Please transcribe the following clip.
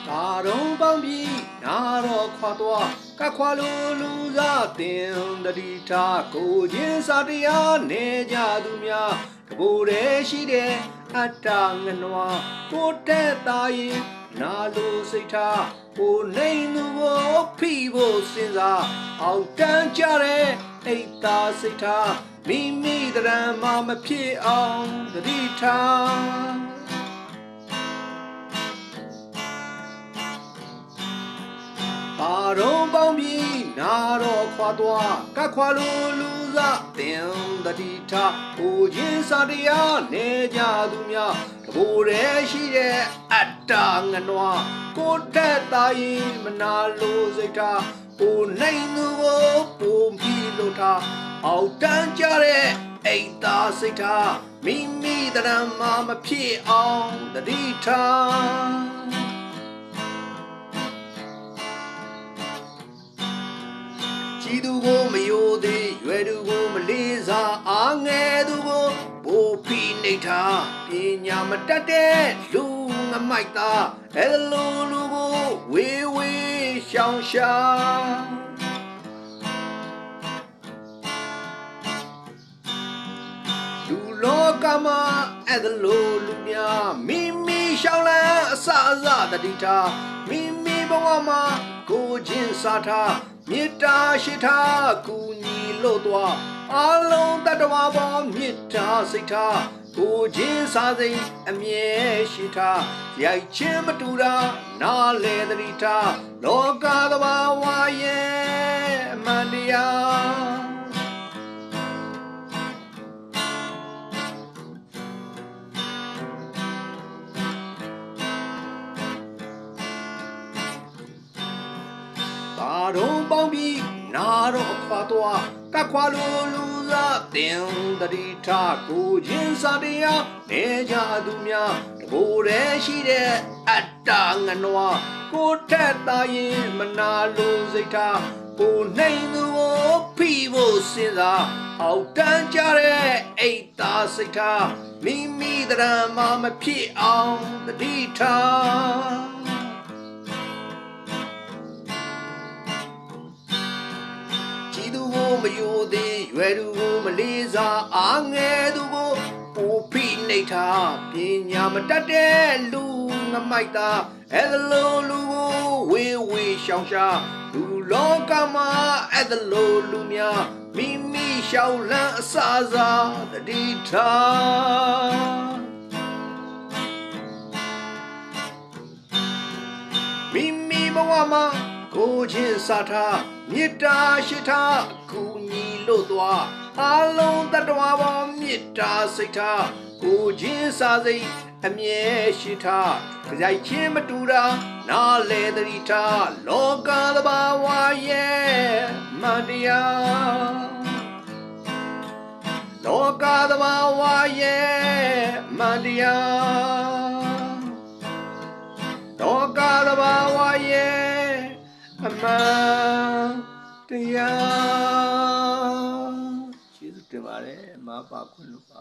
ဘာတော့ပေါင်းပြီးနာတော့ခွာသွားကခွာလူစားတင်တတိထားကိုချင်းစာတရားနေကြသူများတဘူတဲ့ရှိတဲ့အတ္တငနွားကိုတဲ့သားရင်နာလိုစိတ်ထားကိုနေသူကိုဖိဖို့စဉ်းစားအောင်တန်းကြတဲ့အိတ်သားစိတ်ထားမိမိတရံမမဖြစ်အောင်တတိထားဘာတော့ပေါင်းပြီးနာတော့ခွာသွားကခွာလူစားတင်တတိထားကိုချင်းစာတရားနေကြသူများတဘူတဲ့ရှိတဲ့အတ္တငနွားကိုတဲ့သားရင်မနာလိုစိတ်ထားကိုနိုင်သူကိုပုံပြီးလို့ထားအောက်တန်းကြတဲ့အိတ်သားစိတ်ထားမိမိတရံမဖြစ်အောင်တတိထားကြည်သူကိုမယိုသေးရွယ်သူကိုမလေးစားအားငယ်သူကိုပိုဖိနေထားပညာမတတ်တဲ့လူငမိုက်သားအဲ့လိုလူကိုဝေရှောင်ရှာလူလောကမှာအဲ့လိုလူများမိမိရှောင်လန်းအစတတိထားမိမိဘဝမှာကိုချင်းစားထားမေတ္တာရှိထားကူညီလို့သွားအလုံးတတဝါပေါ်မေတ္တာစိတ်ထားကိုချင်းစားစိတ်အမြဲရှိထားရိုက်ချင်းမတူတာနားလေတတိထားလောကသဘာဝရဲ့အမှန်တရားဘာတော့ပေါင်းပြီးနာတော့ခွာသွားကခွာလူစားတင်တတိထားကိုချင်းစာတရားနေကြသူများတဘူတဲ့ရှိတဲ့အတ္တငနွားကိုထက်သားရင်မနာလိုစိတ်ထားကိုနိုင်သူကိုဖိဖို့စဉ်းစားအောက်တန်းကြတဲ့အိတ်သားစိတ်ထားမိမိတရံမဖြစ်အောင်တတိထားသူကိုမယိုသေးရွယ်သူကိုမလေးစားအားငယ်သူကိုပိုဖိနေထားပညာမတတ်တဲ့လူငမိုက်သားအဲ့လိုလူကိုဝေရှောင်ရှာလူလောကမှာအဲ့လိုလူများမိမိရှောင်လန်းအစားတတိထားမိမိဘဝမှာကိုချင်းစားထားမေတ္တာရှိထားကူညီလို့သွားအလုံးတတဝါပေါ်မေတ္တာစိတ်ထားကိုချင်းစားစိတ်အမြဲရှိထားကြိုက်ချင်းမတူတာနားလေတတိထားလောကသဘာဝရဲ့မတရားလောကသဘာဝရဲ့မတရားလောကသဘာဝရဲ့အမှန်တရားကျေးဇူးတင်ပါတယ်မပါခွင့်လို့ပါ